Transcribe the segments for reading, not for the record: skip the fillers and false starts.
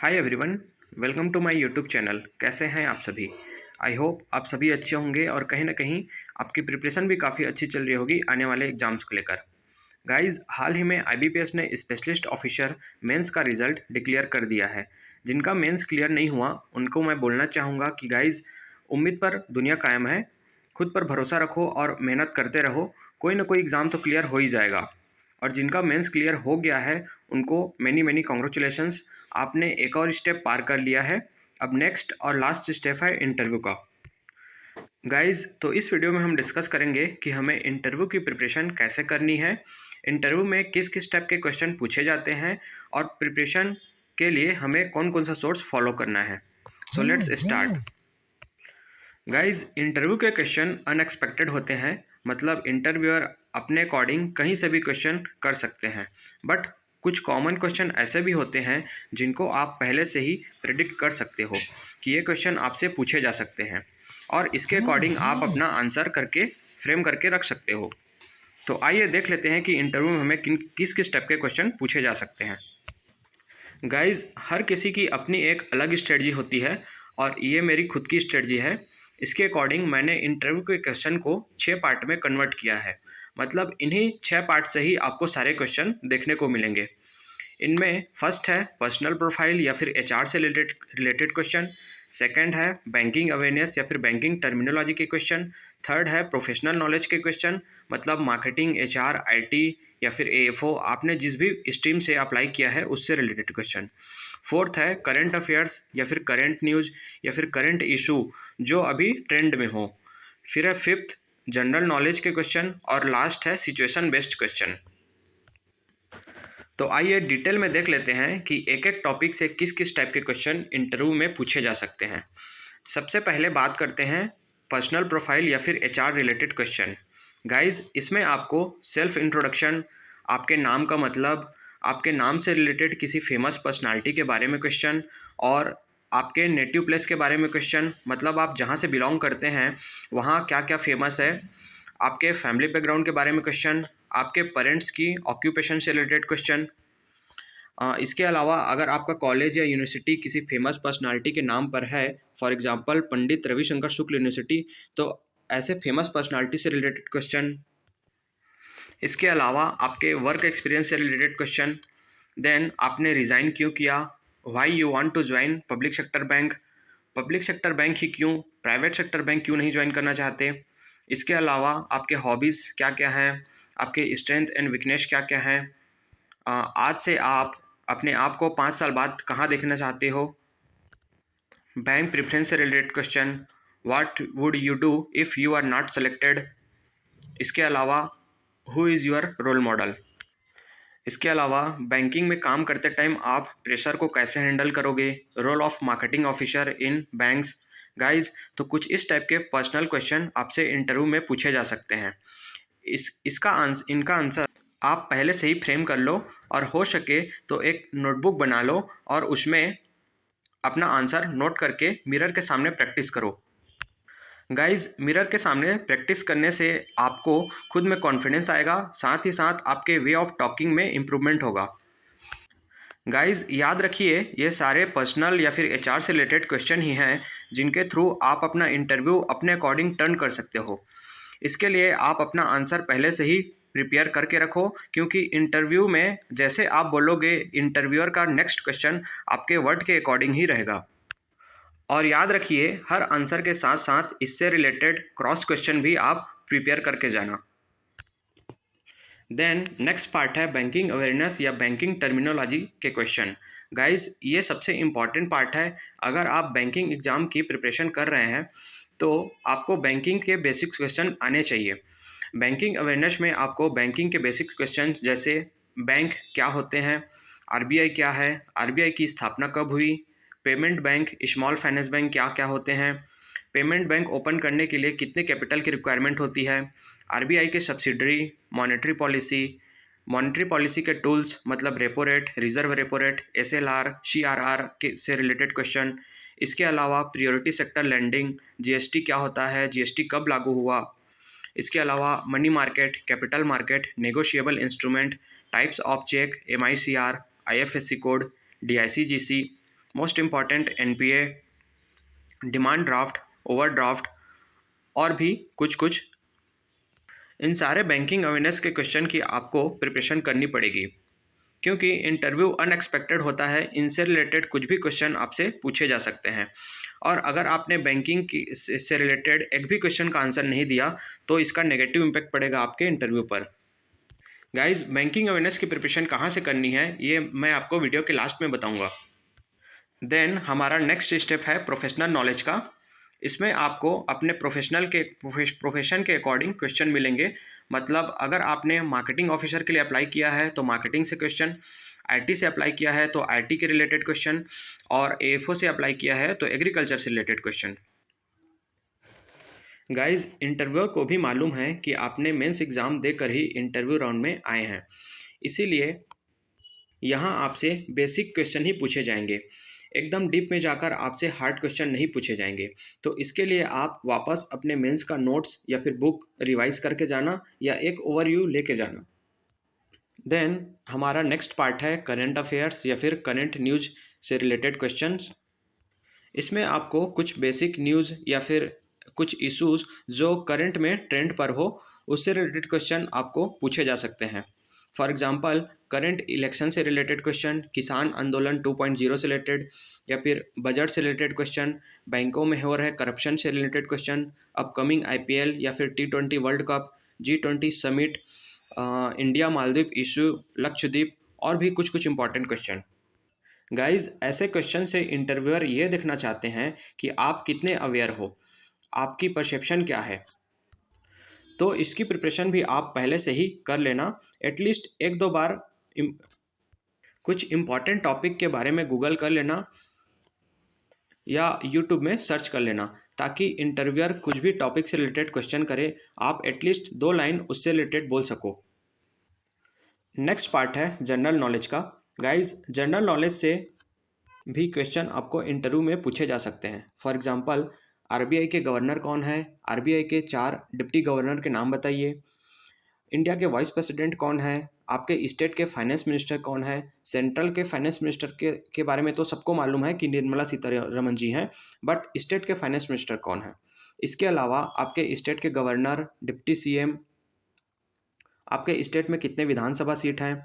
Hi everyone, welcome to my YouTube channel. कैसे हैं आप सभी? आई होप आप सभी अच्छे होंगे और कहीं ना कहीं आपकी प्रिपरेशन भी काफ़ी अच्छी चल रही होगी आने वाले एग्जाम्स को लेकर। गाइस, हाल ही में आईबीपीएस ने स्पेशलिस्ट ऑफिसर मेंस का रिजल्ट डिक्लेयर कर दिया है। जिनका मेंस क्लियर नहीं हुआ उनको मैं बोलना चाहूँगा कि गाइस, उम्मीद पर दुनिया कायम है। खुद पर भरोसा रखो और मेहनत करते रहो, कोई ना कोई एग्ज़ाम तो क्लियर हो ही जाएगा। और जिनका मेंस क्लियर हो गया है उनको मैनी मैनी कॉन्ग्रेचुलेशंस, आपने एक और स्टेप पार कर लिया है। अब नेक्स्ट और लास्ट स्टेप है इंटरव्यू का। गाइज, तो इस वीडियो में हम डिस्कस करेंगे कि हमें इंटरव्यू की प्रिपरेशन कैसे करनी है, इंटरव्यू में किस किस टाइप के क्वेश्चन पूछे जाते हैं और प्रिपरेशन के लिए हमें कौन कौन सा सोर्स फॉलो करना है। So let's start. Guys, interview के क्वेश्चन अनएक्सपेक्टेड होते हैं, मतलब इंटरव्यूअर अपने अकॉर्डिंग कहीं से भी क्वेश्चन कर सकते हैं। बट कुछ कॉमन क्वेश्चन ऐसे भी होते हैं जिनको आप पहले से ही प्रेडिक्ट कर सकते हो कि ये क्वेश्चन आपसे पूछे जा सकते हैं और इसके अकॉर्डिंग आप अपना आंसर करके फ्रेम करके रख सकते हो। तो आइए देख लेते हैं कि इंटरव्यू में हमें किस किस टाइप के क्वेश्चन पूछे जा सकते हैं। गाइज, हर किसी की अपनी एक अलग स्ट्रेटजी होती है और ये मेरी खुद की स्ट्रेटजी है। इसके अकॉर्डिंग मैंने इंटरव्यू के क्वेश्चन को 6 पार्ट में कन्वर्ट किया है। मतलब इन्हीं 6 पार्ट से ही आपको सारे क्वेश्चन देखने को मिलेंगे। इनमें फर्स्ट है पर्सनल प्रोफाइल या फिर एचआर से रिलेटेड क्वेश्चन। सेकंड है बैंकिंग अवेयरनेस या फिर बैंकिंग टर्मिनोलॉजी के क्वेश्चन। थर्ड है प्रोफेशनल नॉलेज के क्वेश्चन, मतलब मार्केटिंग, एचआर, आईटी या फिर एएफओ, आपने जिस भी स्ट्रीम से अप्लाई किया है उससे रिलेटेड क्वेश्चन। फोर्थ है करंट अफेयर्स या फिर करंट न्यूज़ या फिर करंट इशू जो अभी ट्रेंड में हो। फिर है फिफ्थ जनरल नॉलेज के क्वेश्चन और लास्ट है सिचुएशन बेस्ड क्वेश्चन। तो आइए डिटेल में देख लेते हैं कि एक एक टॉपिक से किस किस टाइप के क्वेश्चन इंटरव्यू में पूछे जा सकते हैं। सबसे पहले बात करते हैं पर्सनल प्रोफाइल या फिर एचआर रिलेटेड क्वेश्चन। गाइस, इसमें आपको सेल्फ इंट्रोडक्शन, आपके नाम का मतलब, आपके नाम से रिलेटेड किसी फेमस पर्सनालिटी के बारे में क्वेश्चन और आपके नेटिव प्लेस के बारे में क्वेश्चन, मतलब आप जहाँ से बिलोंग करते हैं वहाँ क्या क्या फेमस है, आपके फैमिली बैकग्राउंड के बारे में क्वेश्चन, आपके पेरेंट्स की ऑक्यूपेशन से रिलेटेड क्वेश्चन। इसके अलावा अगर आपका कॉलेज या यूनिवर्सिटी किसी फेमस पर्सनालिटी के नाम पर है, for example Pandit Ravishankar Shukla University, तो ऐसे फेमस पर्सनालिटी से रिलेटेड क्वेश्चन। इसके अलावा आपके वर्क एक्सपीरियंस से रिलेटेड क्वेश्चन। देन आपने रिज़ाइन क्यों किया, why you want to join public sector bank ही क्यों, प्राइवेट सेक्टर बैंक क्यों नहीं ज्वाइन करना चाहते। इसके अलावा आपके हॉबीज़ क्या क्या हैं, आपके स्ट्रेंथ एंड वीकनेस क्या क्या हैं। आज से आप अपने आप को 5 साल बाद कहाँ देखना चाहते हो। बैंक प्रेफरेंस से related question, what would you do if you are not selected. इसके अलावा who is your role model. इसके अलावा बैंकिंग में काम करते टाइम आप प्रेशर को कैसे हैंडल करोगे, role of marketing officer in banks. Guys, तो कुछ इस टाइप के पर्सनल क्वेश्चन आपसे इंटरव्यू में पूछे जा सकते हैं। इनका आंसर आप पहले से ही फ्रेम कर लो और हो सके तो एक नोटबुक बना लो और उसमें अपना आंसर नोट करके मिरर के सामने प्रैक्टिस करो। गाइज, मिरर के सामने प्रैक्टिस करने से आपको खुद में कॉन्फिडेंस आएगा, साथ ही साथ आपके वे ऑफ टॉकिंग में इम्प्रूवमेंट होगा। गाइज, याद रखिए ये सारे पर्सनल या फिर एचआर से रिलेटेड क्वेश्चन ही हैं जिनके थ्रू आप अपना इंटरव्यू अपने अकॉर्डिंग टर्न कर सकते हो। इसके लिए आप अपना आंसर पहले से ही प्रिपेयर करके रखो, क्योंकि इंटरव्यू में जैसे आप बोलोगे इंटरव्यूअर का नेक्स्ट क्वेश्चन आपके वर्ड के अकॉर्डिंग ही रहेगा। और याद रखिए हर आंसर के साथ साथ इससे रिलेटेड क्रॉस क्वेश्चन भी आप प्रिपेयर करके जाना। देन नेक्स्ट पार्ट है बैंकिंग अवेयरनेस या बैंकिंग टर्मिनोलॉजी के क्वेश्चन। गाइज, ये सबसे इम्पॉर्टेंट पार्ट है। अगर आप बैंकिंग एग्ज़ाम की प्रिपरेशन कर रहे हैं तो आपको बैंकिंग के बेसिक्स क्वेश्चन आने चाहिए। बैंकिंग अवेयरनेस में आपको बैंकिंग के बेसिक्स क्वेश्चन जैसे बैंक क्या होते हैं, आरबीआई क्या है, आरबीआई की स्थापना कब हुई, payment bank, small finance bank क्या क्या होते हैं, पेमेंट बैंक ओपन करने के लिए कितने कैपिटल की रिक्वायरमेंट होती है, आरबीआई के सब्सिडरी, मॉनेटरी पॉलिसी के टूल्स, मतलब repo rate, reserve repo rate, SLR, CRR के से रिलेटेड क्वेश्चन। इसके अलावा प्रायोरिटी सेक्टर लेंडिंग, जीएसटी क्या होता है, जीएसटी कब लागू हुआ। इसके अलावा money market, capital market, negotiable instrument, types of cheque, MICR, IFSC code, DICGC, most important NPA, demand draft, overdraft और भी कुछ कुछ। इन सारे बैंकिंग अवेयरनेस के क्वेश्चन की आपको प्रिपरेशन करनी पड़ेगी, क्योंकि इंटरव्यू अनएक्सपेक्टेड होता है। इनसे रिलेटेड कुछ भी क्वेश्चन आपसे पूछे जा सकते हैं, और अगर आपने बैंकिंग की से रिलेटेड एक भी क्वेश्चन का आंसर नहीं दिया तो इसका नेगेटिव इम्पैक्ट पड़ेगा आपके इंटरव्यू पर। गाइज, बैंकिंग अवेयरनेस की प्रिपरेशन कहाँ से करनी है ये मैं आपको वीडियो के लास्ट में बताऊंगा। देन हमारा नेक्स्ट स्टेप है प्रोफेशनल नॉलेज का। इसमें आपको अपने प्रोफेशन के अकॉर्डिंग क्वेश्चन मिलेंगे। मतलब अगर आपने मार्केटिंग ऑफिसर के लिए अप्लाई किया है तो मार्केटिंग से क्वेश्चन, आईटी से अप्लाई किया है तो आईटी के रिलेटेड क्वेश्चन, और एएफओ से अप्लाई किया है तो एग्रीकल्चर से रिलेटेड क्वेश्चन। गाइज, इंटरव्यूअर को भी मालूम है कि आपने मेंस एग्ज़ाम देकर ही इंटरव्यू राउंड में आए हैं, इसीलिए यहाँ आपसे बेसिक क्वेश्चन ही पूछे जाएंगे। एकदम डीप में जाकर आपसे हार्ड क्वेश्चन नहीं पूछे जाएंगे। तो इसके लिए आप वापस अपने मेंस का नोट्स या फिर बुक रिवाइज करके जाना या एक ओवरव्यू लेके जाना। देन हमारा नेक्स्ट पार्ट है करंट अफेयर्स या फिर करंट न्यूज़ से रिलेटेड क्वेश्चंस। इसमें आपको कुछ बेसिक न्यूज़ या फिर कुछ इश्यूज जो करंट में ट्रेंड पर हो उससे रिलेटेड क्वेश्चन आपको पूछे जा सकते हैं। फॉर एग्जांपल करंट इलेक्शन से रिलेटेड क्वेश्चन, किसान आंदोलन 2.0 से रिलेटेड, या फिर बजट से रिलेटेड क्वेश्चन, बैंकों में हो रहे करप्शन से रिलेटेड क्वेश्चन, अपकमिंग आईपीएल या फिर T20 world cup, G20 summit, India Maldives issue, Lakshadweep और भी कुछ कुछ इंपॉर्टेंट क्वेश्चन। गाइज, ऐसे क्वेश्चन से इंटरव्यूअर ये देखना चाहते हैं कि आप कितने अवेयर हो, आपकी परसेप्शन क्या है। तो इसकी प्रिपरेशन भी आप पहले से ही कर लेना। एटलीस्ट एक दो बार कुछ इम्पॉर्टेंट टॉपिक के बारे में गूगल कर लेना या यूट्यूब में सर्च कर लेना, ताकि इंटरव्यूअर कुछ भी टॉपिक से रिलेटेड क्वेश्चन करे आप एटलीस्ट 2 लाइन उससे रिलेटेड बोल सको। नेक्स्ट पार्ट है जनरल नॉलेज का। गाइज, जनरल नॉलेज से भी क्वेश्चन आपको इंटरव्यू में पूछे जा सकते हैं। फॉर एग्जांपल, आरबीआई के गवर्नर कौन है, आरबीआई के 4 डिप्टी गवर्नर के नाम बताइए, इंडिया के वाइस प्रेसिडेंट कौन है, आपके स्टेट के फाइनेंस मिनिस्टर कौन है। सेंट्रल के फाइनेंस मिनिस्टर के बारे में तो सबको मालूम है कि निर्मला सीतारमन जी हैं, बट स्टेट के फाइनेंस मिनिस्टर कौन है। इसके अलावा आपके स्टेट के गवर्नर, डिप्टी सीएम, आपके स्टेट में कितने विधानसभा सीट हैं।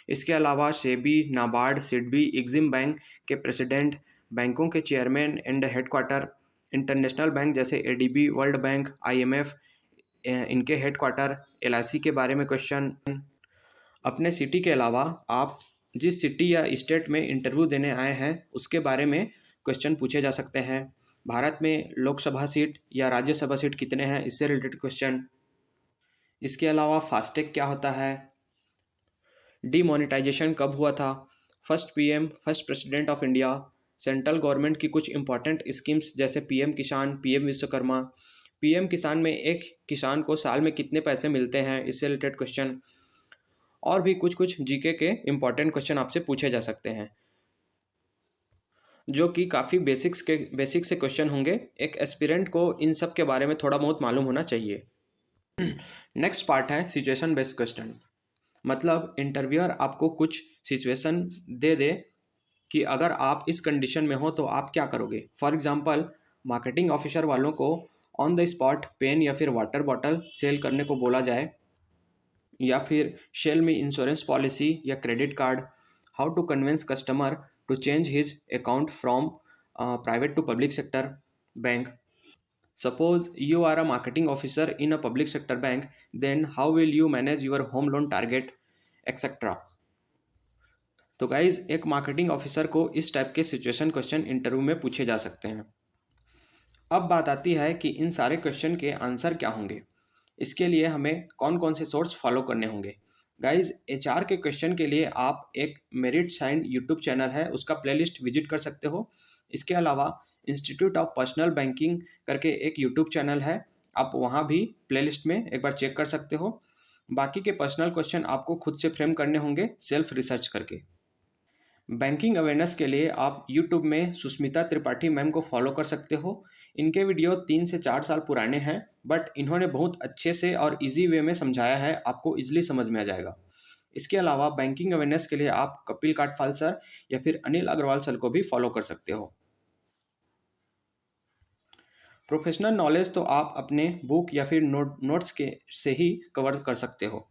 इसके अलावा सेबी, नाबार्ड, सिडबी, एग्जिम बैंक के प्रेसिडेंट, बैंकों के chairman and headquarter, international bank जैसे एडीबी, वर्ल्ड बैंक, आईएमएफ, इनके हेडक्वार्टर, एलआईसी के बारे में क्वेश्चन। अपने सिटी के अलावा आप जिस सिटी या स्टेट में इंटरव्यू देने आए हैं उसके बारे में क्वेश्चन पूछे जा सकते हैं। भारत में लोकसभा सीट या राज्यसभा सीट कितने हैं, इससे रिलेटेड क्वेश्चन। इसके अलावा फास्टैग क्या होता है, डीमोनेटाइजेशन कब हुआ था, first PM, first president of India, central government की कुछ इंपॉर्टेंट स्कीम्स जैसे पीएम किसान, पीएम विश्वकर्मा। पीएम किसान में एक किसान को साल में कितने पैसे मिलते हैं, इससे रिलेटेड क्वेश्चन। और भी कुछ कुछ जीके के इंपॉर्टेंट क्वेश्चन आपसे पूछे जा सकते हैं, जो कि काफ़ी बेसिक से क्वेश्चन होंगे। एक एस्पिरेंट को इन सब के बारे में थोड़ा बहुत मालूम होना चाहिए। नेक्स्ट पार्ट है सिचुएशन बेस्ड क्वेश्चन। मतलब इंटरव्यूअर आपको कुछ सिचुएशन दे दे कि अगर आप इस कंडीशन में हो तो आप क्या करोगे। फॉर एग्जांपल, मार्केटिंग ऑफिसर वालों को ऑन द स्पॉट पेन या फिर वाटर बॉटल सेल करने को बोला जाए, या फिर शेल मी इंश्योरेंस पॉलिसी या credit card, how to convince customer to change his account from private to public sector bank. Suppose you are a marketing officer in a public sector bank, then how will you manage your home loan target, etc. तो guys, एक marketing officer को इस type के situation question interview में पूछे जा सकते हैं। अब बात आती है कि इन सारे क्वेश्चन के आंसर क्या होंगे। इसके लिए हमें कौन कौन से सोर्स फॉलो करने होंगे। गाइज, एचआर के क्वेश्चन के लिए आप एक मेरिट साइंड यूट्यूब चैनल है उसका प्लेलिस्ट विजिट कर सकते हो। इसके अलावा इंस्टीट्यूट ऑफ पर्सनल बैंकिंग करके एक यूट्यूब चैनल है, आप वहाँ भी प्लेलिस्ट में एक बार चेक कर सकते हो। बाकी के पर्सनल क्वेश्चन आपको खुद से फ्रेम करने होंगे सेल्फ रिसर्च करके। बैंकिंग अवेयरनेस के लिए आप यूट्यूब में सुष्मिता त्रिपाठी मैम को फॉलो कर सकते हो। इनके वीडियो 3 से 4 साल पुराने हैं, बट इन्होंने बहुत अच्छे से और इजी वे में समझाया है, आपको इजीली समझ में आ जाएगा। इसके अलावा बैंकिंग अवेयरनेस के लिए आप कपिल काठपाल सर या फिर अनिल अग्रवाल सर को भी फॉलो कर सकते हो। प्रोफेशनल नॉलेज तो आप अपने बुक या फिर नोट्स के से ही कवर कर सकते हो।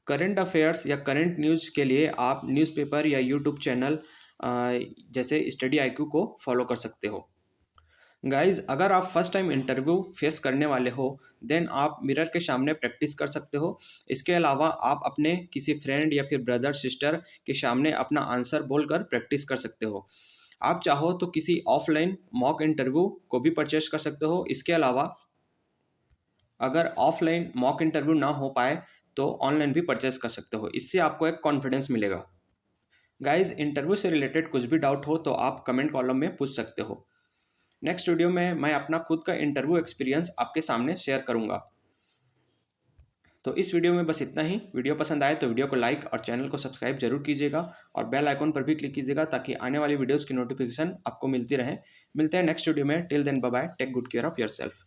करंट अफेयर्स या करंट न्यूज़ के लिए आप न्यूज़पेपर या यूट्यूब चैनल जैसे स्टडी आईक्यू को फॉलो कर सकते हो। गाइज, अगर आप फर्स्ट टाइम इंटरव्यू फेस करने वाले हो देन आप मिरर के सामने प्रैक्टिस कर सकते हो। इसके अलावा आप अपने किसी फ्रेंड या फिर ब्रदर सिस्टर के सामने अपना आंसर बोलकर प्रैक्टिस कर सकते हो। आप चाहो तो किसी ऑफलाइन मॉक इंटरव्यू को भी परचेस कर सकते हो। इसके अलावा अगर ऑफलाइन मॉक इंटरव्यू ना हो पाए तो ऑनलाइन भी परचेस कर सकते हो। इससे आपको एक कॉन्फिडेंस मिलेगा। गाइज, इंटरव्यू से रिलेटेड कुछ भी डाउट हो तो आप कमेंट कॉलम में पूछ सकते हो। नेक्स्ट वीडियो में मैं अपना खुद का इंटरव्यू एक्सपीरियंस आपके सामने शेयर करूंगा। तो इस वीडियो में बस इतना ही। वीडियो पसंद आए तो वीडियो को लाइक और चैनल को सब्सक्राइब जरूर कीजिएगा और बेल आइकॉन पर भी क्लिक कीजिएगा ताकि आने वाली वीडियोस की नोटिफिकेशन आपको मिलती रहे। मिलते हैं नेक्स्ट वीडियो में। Till then bye bye, take good care of yourself.